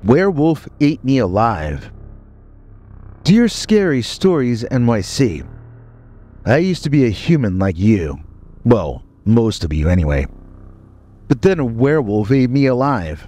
Werewolf Ate Me Alive. Dear Scary Stories NYC, I used to be a human like you. Well, most of you anyway. But then a werewolf ate me alive.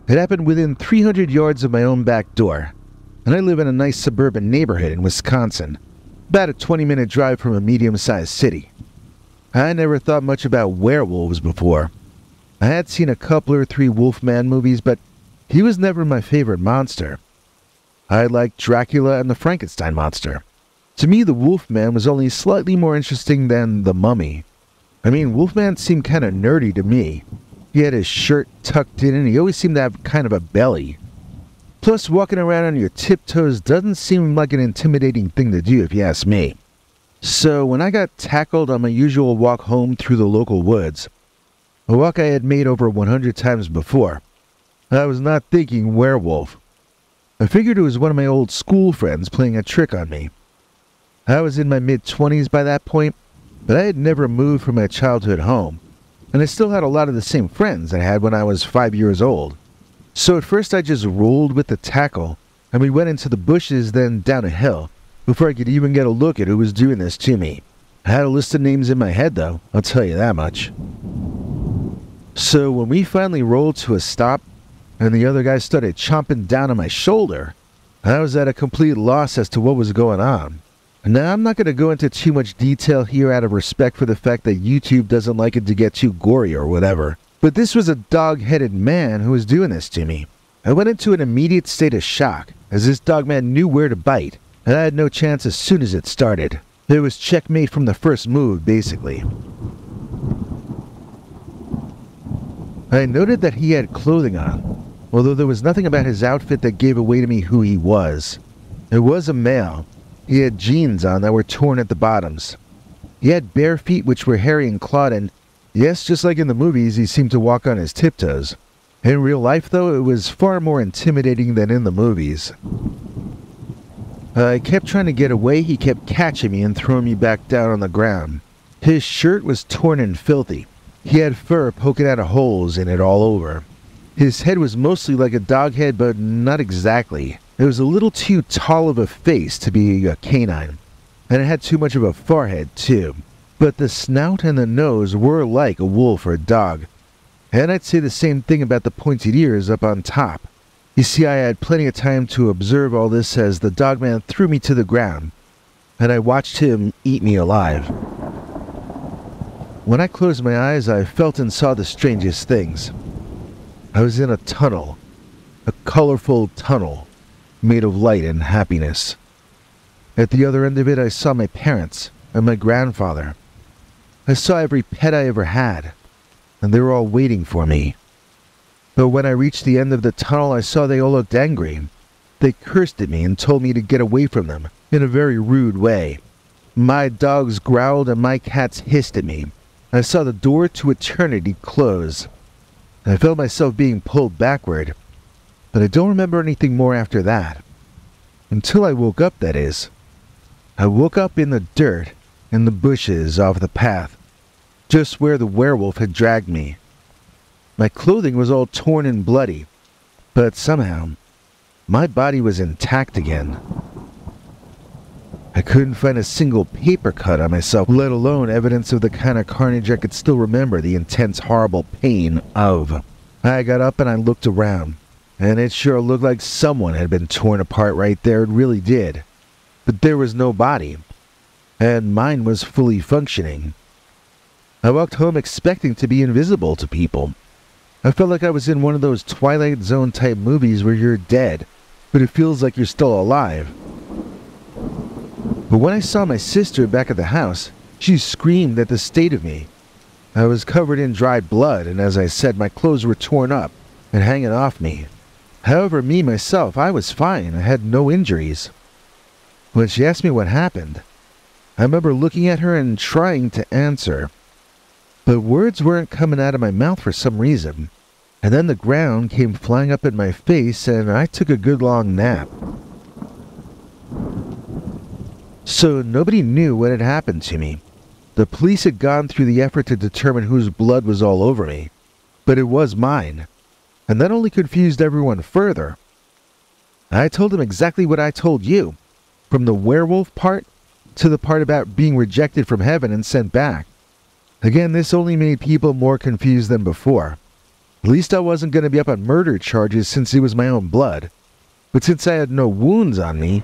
It happened within 300 yards of my own back door, and I live in a nice suburban neighborhood in Wisconsin, about a 20-minute drive from a medium-sized city. I never thought much about werewolves before. I had seen a couple or three Wolfman movies, but he was never my favorite monster. I liked Dracula and the Frankenstein monster. To me, the Wolfman was only slightly more interesting than the Mummy. I mean, Wolfman seemed kind of nerdy to me. He had his shirt tucked in and he always seemed to have kind of a belly. Plus, walking around on your tiptoes doesn't seem like an intimidating thing to do if you ask me. So when I got tackled on my usual walk home through the local woods, a walk I had made over 100 times before, I was not thinking werewolf. I figured it was one of my old school friends playing a trick on me. I was in my mid-20s by that point, but I had never moved from my childhood home, and I still had a lot of the same friends I had when I was 5 years old. So at first I just rolled with the tackle, and we went into the bushes, then down a hill, before I could even get a look at who was doing this to me. I had a list of names in my head though, I'll tell you that much. So when we finally rolled to a stop, and the other guy started chomping down on my shoulder, I was at a complete loss as to what was going on. Now, I'm not going to go into too much detail here out of respect for the fact that YouTube doesn't like it to get too gory or whatever, but this was a dog-headed man who was doing this to me. I went into an immediate state of shock, as this dogman knew where to bite, and I had no chance as soon as it started. It was checkmate from the first move, basically. I noted that he had clothing on, although there was nothing about his outfit that gave away to me who he was. It was a male. He had jeans on that were torn at the bottoms. He had bare feet which were hairy and clawed, and yes, just like in the movies, he seemed to walk on his tiptoes. In real life, though, it was far more intimidating than in the movies. I kept trying to get away. He kept catching me and throwing me back down on the ground. His shirt was torn and filthy. He had fur poking out of holes in it all over. His head was mostly like a dog head, but not exactly. It was a little too tall of a face to be a canine, and it had too much of a forehead, too. But the snout and the nose were like a wolf or a dog, and I'd say the same thing about the pointed ears up on top. You see, I had plenty of time to observe all this as the dogman threw me to the ground, and I watched him eat me alive. When I closed my eyes, I felt and saw the strangest things. I was in a tunnel, a colorful tunnel, made of light and happiness. At the other end of it, I saw my parents and my grandfather. I saw every pet I ever had, and they were all waiting for me. But when I reached the end of the tunnel, I saw they all looked angry. They cursed at me and told me to get away from them in a very rude way. My dogs growled and my cats hissed at me. I saw the door to eternity close. I felt myself being pulled backward, but I don't remember anything more after that. Until I woke up, that is. I woke up in the dirt, in the bushes off the path, just where the werewolf had dragged me. My clothing was all torn and bloody, but somehow, my body was intact again. I couldn't find a single paper cut on myself, let alone evidence of the kind of carnage I could still remember the intense, horrible pain of. I got up and I looked around, and it sure looked like someone had been torn apart right there. It really did. But there was no body, and mine was fully functioning. I walked home expecting to be invisible to people. I felt like I was in one of those Twilight Zone type movies where you're dead, but it feels like you're still alive. But when I saw my sister back at the house, she screamed at the state of me. I was covered in dried blood, and as I said, my clothes were torn up and hanging off me. However, me, myself, I was fine. I had no injuries. When she asked me what happened, I remember looking at her and trying to answer. But words weren't coming out of my mouth for some reason. And then the ground came flying up in my face, and I took a good long nap. So nobody knew what had happened to me. The police had gone through the effort to determine whose blood was all over me, but it was mine. and that only confused everyone further. I told him exactly what I told you, from the werewolf part to the part about being rejected from heaven and sent back. Again, this only made people more confused than before. At least I wasn't going to be up on murder charges since it was my own blood. But since I had no wounds on me,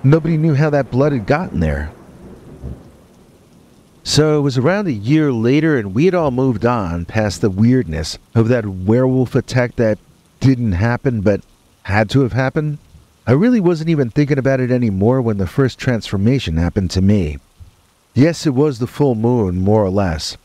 nobody knew how that blood had gotten there. So it was around a year later and we had all moved on past the weirdness of that werewolf attack that didn't happen but had to have happened. I really wasn't even thinking about it anymore when the first transformation happened to me. Yes, it was the full moon, more or less.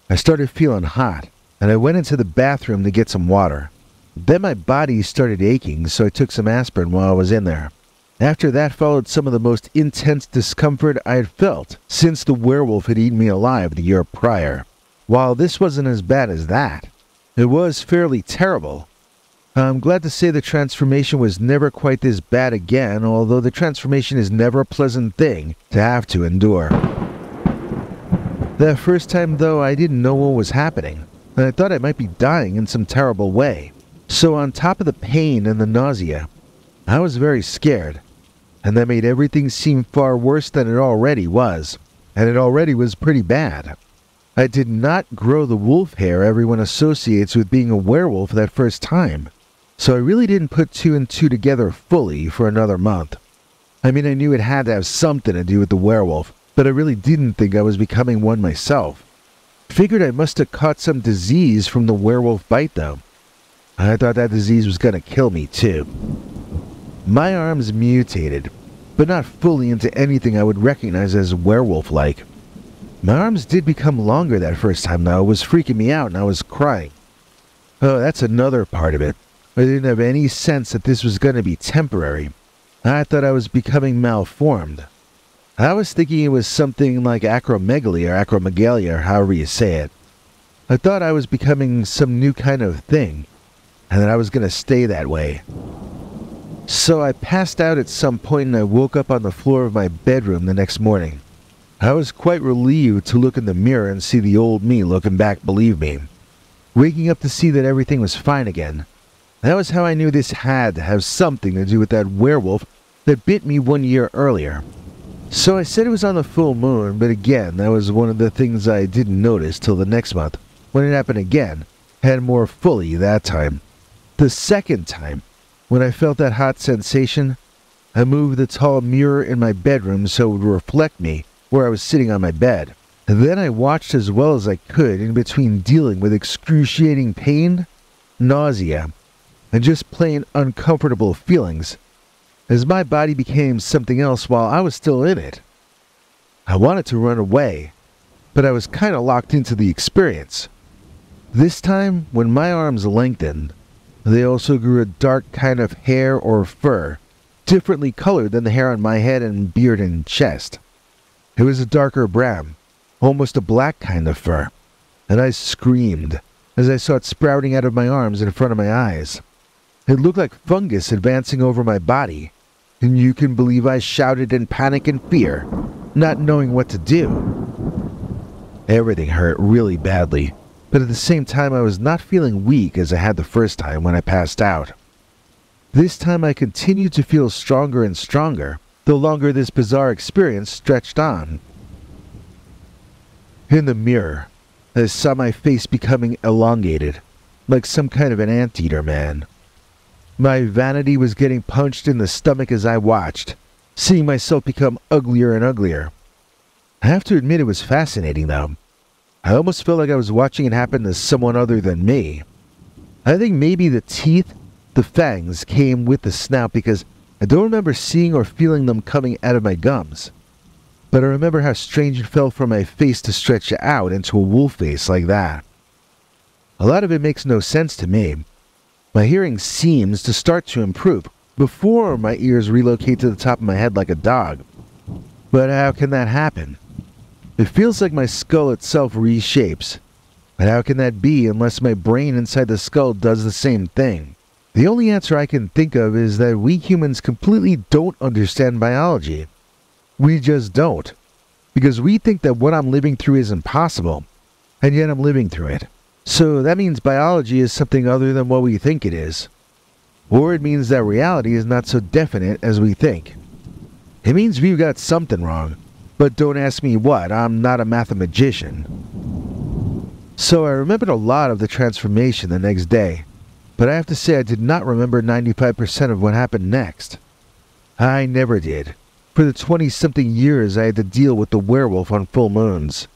I started feeling hot, and I went into the bathroom to get some water. Then my body started aching, so I took some aspirin while I was in there. After that followed some of the most intense discomfort I had felt since the werewolf had eaten me alive the year prior. While this wasn't as bad as that, it was fairly terrible. I'm glad to say the transformation was never quite this bad again, although the transformation is never a pleasant thing to have to endure. That first time, though, I didn't know what was happening, and I thought I might be dying in some terrible way. So on top of the pain and the nausea, I was very scared, and that made everything seem far worse than it already was, and it already was pretty bad. I did not grow the wolf hair everyone associates with being a werewolf that first time. So I really didn't put two and two together fully for another month. I mean, I knew it had to have something to do with the werewolf, but I really didn't think I was becoming one myself. Figured I must have caught some disease from the werewolf bite though. I thought that disease was gonna kill me too. My arms mutated, but not fully into anything I would recognize as werewolf-like. My arms did become longer that first time though. It was freaking me out and I was crying. Oh, that's another part of it. I didn't have any sense that this was going to be temporary. I thought I was becoming malformed. I was thinking it was something like acromegaly or acromegalia or however you say it. I thought I was becoming some new kind of thing, and that I was going to stay that way. So I passed out at some point and I woke up on the floor of my bedroom the next morning. I was quite relieved to look in the mirror and see the old me looking back, believe me. Waking up to see that everything was fine again. That was how I knew this had to have something to do with that werewolf that bit me 1 year earlier. So I said it was on the full moon, but again, that was one of the things I didn't notice till the next month, when it happened again, and more fully that time. The second time, when I felt that hot sensation, I moved the tall mirror in my bedroom so it would reflect me where I was sitting on my bed. And then I watched as well as I could in between dealing with excruciating pain, nausea, and just plain uncomfortable feelings, as my body became something else while I was still in it. I wanted to run away, but I was kind of locked into the experience. This time, when my arms lengthened, they also grew a dark kind of hair or fur, differently colored than the hair on my head and beard and chest. It was a darker brown, almost a black kind of fur, and I screamed as I saw it sprouting out of my arms in front of my eyes. It looked like fungus advancing over my body, and you can believe I shouted in panic and fear, not knowing what to do. Everything hurt really badly, but at the same time I was not feeling weak as I had the first time when I passed out. This time I continued to feel stronger and stronger, the longer this bizarre experience stretched on. In the mirror, I saw my face becoming elongated, like some kind of an anteater man. My vanity was getting punched in the stomach as I watched, seeing myself become uglier and uglier. I have to admit it was fascinating though. I almost felt like I was watching it happen to someone other than me. I think maybe the teeth, the fangs, came with the snout because I don't remember seeing or feeling them coming out of my gums. But I remember how strange it felt for my face to stretch out into a wolf face like that. A lot of it makes no sense to me. My hearing seems to start to improve before my ears relocate to the top of my head like a dog. But how can that happen? It feels like my skull itself reshapes. But how can that be unless my brain inside the skull does the same thing? The only answer I can think of is that we humans completely don't understand biology. We just don't. Because we think that what I'm living through is impossible, and yet I'm living through it. So that means biology is something other than what we think it is. Or it means that reality is not so definite as we think. It means we've got something wrong. But don't ask me what, I'm not a mathematician. So I remembered a lot of the transformation the next day, but I have to say I did not remember 95% of what happened next. I never did. For the 20-something years I had to deal with the werewolf on full moons.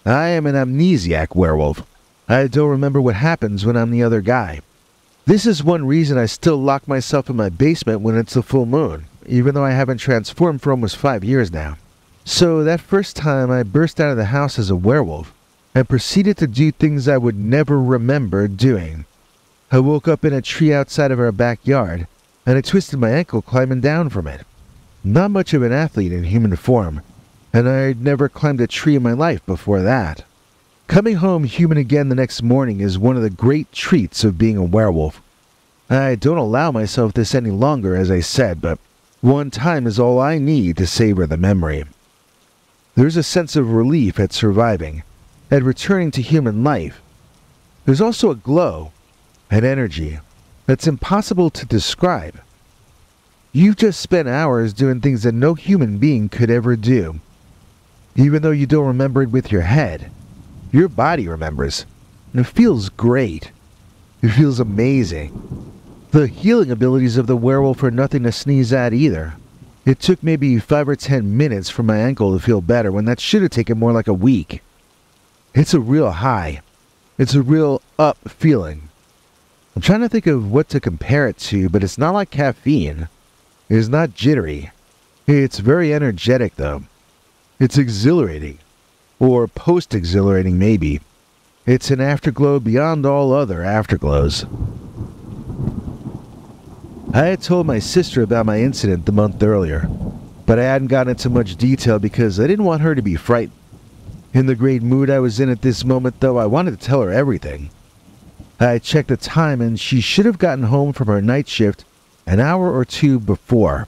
I am an amnesiac werewolf. I don't remember what happens when I'm the other guy. This is one reason I still lock myself in my basement when it's the full moon, even though I haven't transformed for almost 5 years now. So that first time I burst out of the house as a werewolf and proceeded to do things I would never remember doing. I woke up in a tree outside of our backyard and I twisted my ankle climbing down from it. Not much of an athlete in human form, and I'd never climbed a tree in my life before that. Coming home human again the next morning is one of the great treats of being a werewolf. I don't allow myself this any longer, as I said, but one time is all I need to savor the memory. There's a sense of relief at surviving, at returning to human life. There's also a glow, an energy, that's impossible to describe. You've just spent hours doing things that no human being could ever do. Even though you don't remember it with your head, your body remembers, and it feels great. It feels amazing. The healing abilities of the werewolf are nothing to sneeze at either. It took maybe 5 or 10 minutes for my ankle to feel better when that should have taken more like a week. It's a real high. It's a real up feeling. I'm trying to think of what to compare it to, but it's not like caffeine. It's not jittery. It's very energetic though. It's exhilarating. Or post-exhilarating maybe. It's an afterglow beyond all other afterglows. I had told my sister about my incident the month earlier, but I hadn't gotten into much detail because I didn't want her to be frightened. In the great mood I was in at this moment though, I wanted to tell her everything. I checked the time and she should have gotten home from her night shift an hour or two before.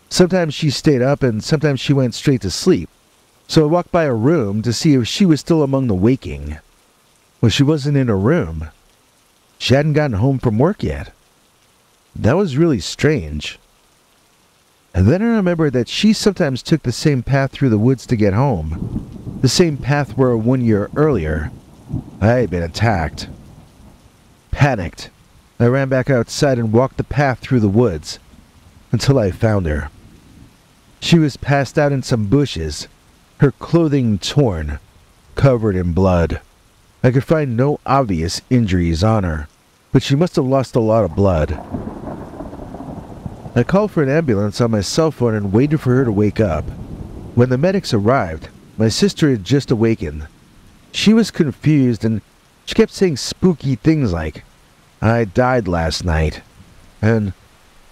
Sometimes she stayed up and sometimes she went straight to sleep, so I walked by her room to see if she was still among the waking. Well, she wasn't in her room. She hadn't gotten home from work yet. That was really strange. And then I remembered that she sometimes took the same path through the woods to get home. The same path where 1 year earlier, I had been attacked. Panicked, I ran back outside and walked the path through the woods, until I found her. She was passed out in some bushes, her clothing torn, covered in blood. I could find no obvious injuries on her, but she must have lost a lot of blood. I called for an ambulance on my cell phone and waited for her to wake up. When the medics arrived, my sister had just awakened. She was confused and she kept saying spooky things like, "I died last night," and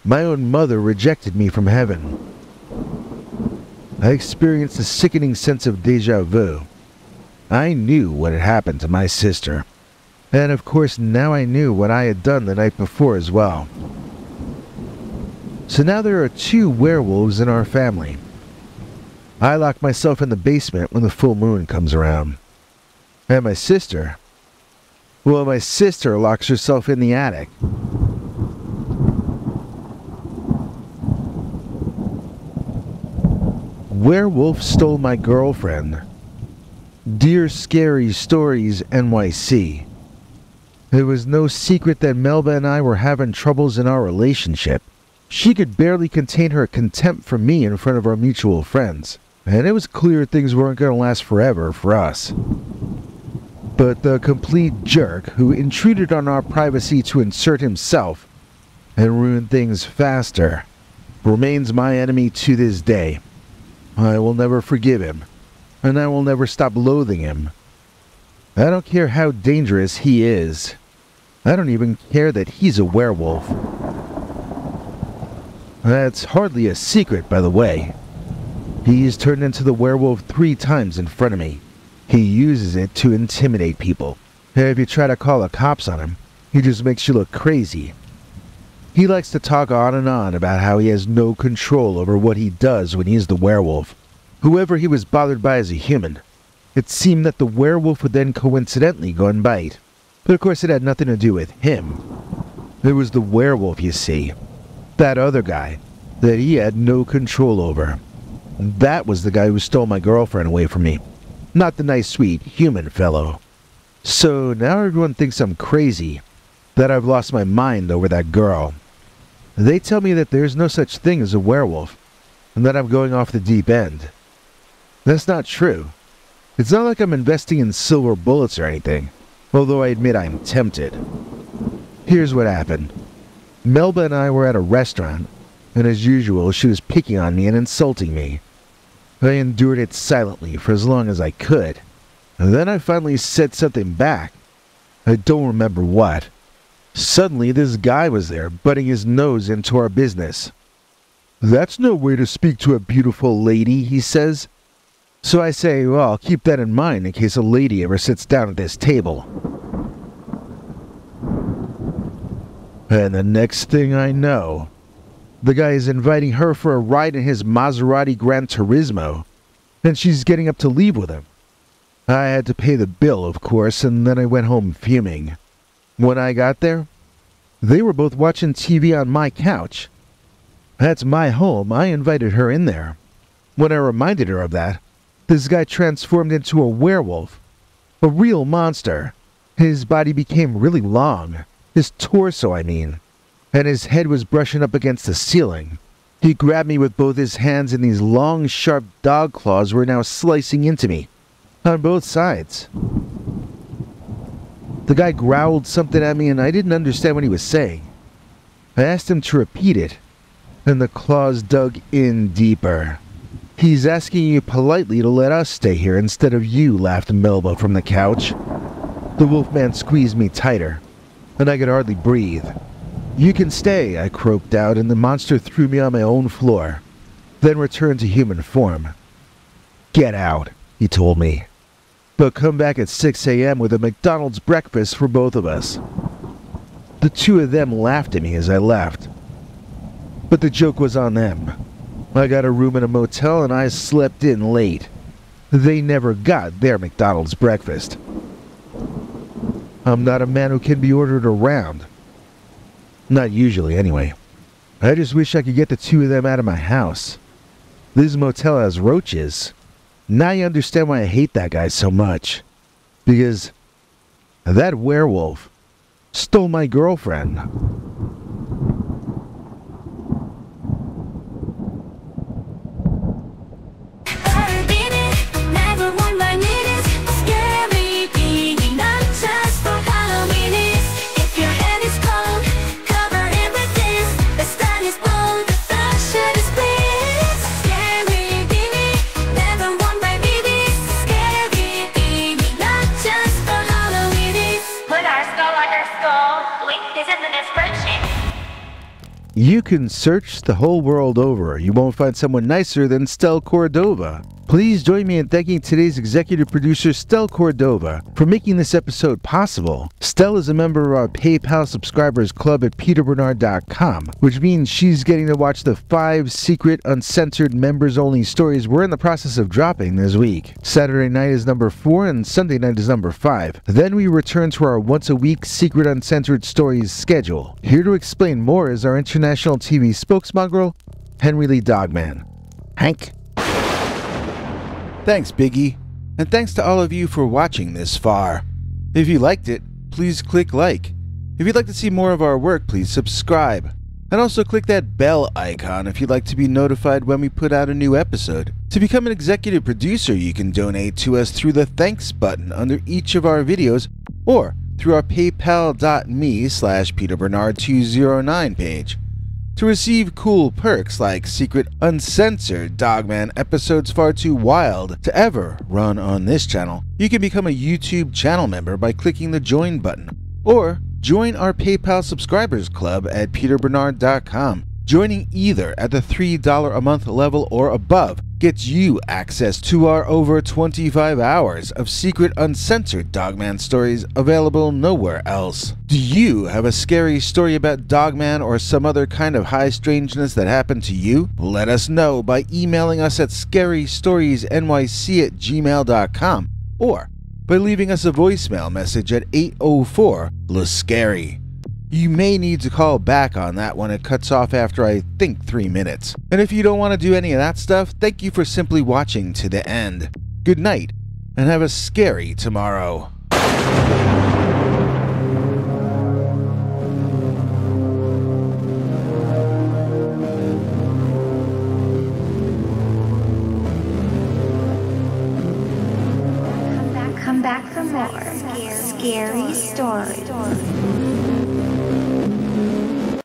"My own mother rejected me from heaven." I experienced a sickening sense of déjà vu. I knew what had happened to my sister, and of course now I knew what I had done the night before as well. So now there are 2 werewolves in our family. I lock myself in the basement when the full moon comes around. And my sister locks herself in the attic. Werewolf stole my girlfriend. Dear Scary Stories NYC. It was no secret that Melba and I were having troubles in our relationship. She could barely contain her contempt for me in front of our mutual friends, and it was clear things weren't going to last forever for us. But the complete jerk who intruded on our privacy to insert himself and ruin things faster remains my enemy to this day. I will never forgive him, and I will never stop loathing him. I don't care how dangerous he is. I don't even care that he's a werewolf. That's hardly a secret, by the way. He's turned into the werewolf 3 times in front of me. He uses it to intimidate people. If you try to call the cops on him, he just makes you look crazy. He likes to talk on and on about how he has no control over what he does when he's the werewolf. Whoever he was bothered by as a human, it seemed that the werewolf would then coincidentally go and bite. But of course it had nothing to do with him. It was the werewolf, you see. That other guy that he had no control over. That was the guy who stole my girlfriend away from me. Not the nice, sweet, human fellow. So now everyone thinks I'm crazy, that I've lost my mind over that girl. They tell me that there's no such thing as a werewolf, and that I'm going off the deep end. That's not true. It's not like I'm investing in silver bullets or anything, although I admit I'm tempted. Here's what happened. Melba and I were at a restaurant, and as usual, she was picking on me and insulting me. I endured it silently for as long as I could, and then I finally said something back. I don't remember what. Suddenly, this guy was there, butting his nose into our business. "That's no way to speak to a beautiful lady," he says. So I say, well, I'll keep that in mind in case a lady ever sits down at this table. And the next thing I know, the guy is inviting her for a ride in his Maserati Gran Turismo, and she's getting up to leave with him. I had to pay the bill, of course, and then I went home fuming. When I got there, they were both watching TV on my couch. That's my home. I invited her in there. When I reminded her of that, this guy transformed into a werewolf. A real monster. His body became really long. His torso, I mean. And his head was brushing up against the ceiling. He grabbed me with both his hands, and these long, sharp dog claws were now slicing into me. On both sides. The guy growled something at me, and I didn't understand what he was saying. I asked him to repeat it, and the claws dug in deeper. "He's asking you politely to let us stay here instead of you," laughed Melba from the couch. The wolfman squeezed me tighter, and I could hardly breathe. "You can stay," I croaked out, and the monster threw me on my own floor, then returned to human form. "Get out," he told me. "But come back at 6 a.m. with a McDonald's breakfast for both of us." The two of them laughed at me as I left. But the joke was on them. I got a room in a motel and I slept in late. They never got their McDonald's breakfast. I'm not a man who can be ordered around. Not usually, anyway. I just wish I could get the two of them out of my house. This motel has roaches. Now you understand why I hate that guy so much. Because that werewolf stole my girlfriend. Scary beanie, never want my needs. Scary beanie, not just for Halloween. If your head is cold, cover it with this. The sun is bold, the sunshine is bliss. Scary beanie, never want my babies. Scary beanie, not just for Halloween. Put our skull on her skull. Link is in the description. You can search the whole world over. You won't find someone nicer than Stel Cordova. Please join me in thanking today's executive producer, Stel Cordova, for making this episode possible. Stel is a member of our PayPal subscribers club at peterbernard.com, which means she's getting to watch the 5 secret, uncensored, members-only stories we're in the process of dropping this week. Saturday night is number 4 and Sunday night is number 5. Then we return to our once-a-week secret, uncensored stories schedule. Here to explain more is our international TV spokesmongrel, Henry Lee Dogman. Hank? Thanks, Biggie. And thanks to all of you for watching this far. If you liked it, please click like. If you'd like to see more of our work, please subscribe. And also click that bell icon if you'd like to be notified when we put out a new episode. To become an executive producer, you can donate to us through the thanks button under each of our videos or through our paypal.me/PeterBernard209 page. To receive cool perks like secret uncensored Dogman episodes far too wild to ever run on this channel, you can become a YouTube channel member by clicking the join button, or join our PayPal subscribers club at peterbernard.com. Joining either at the $3 a month level or above gets you access to our over 25 hours of secret uncensored Dogman stories available nowhere else. Do you have a scary story about Dogman or some other kind of high strangeness that happened to you? Let us know by emailing us at scarystoriesnyc@gmail.com or by leaving us a voicemail message at 804-LSCARY. You may need to call back on that one. It cuts off after I think 3 minutes. And if you don't want to do any of that stuff, thank you for simply watching to the end. Good night, and have a scary tomorrow. Come back for more scary stories.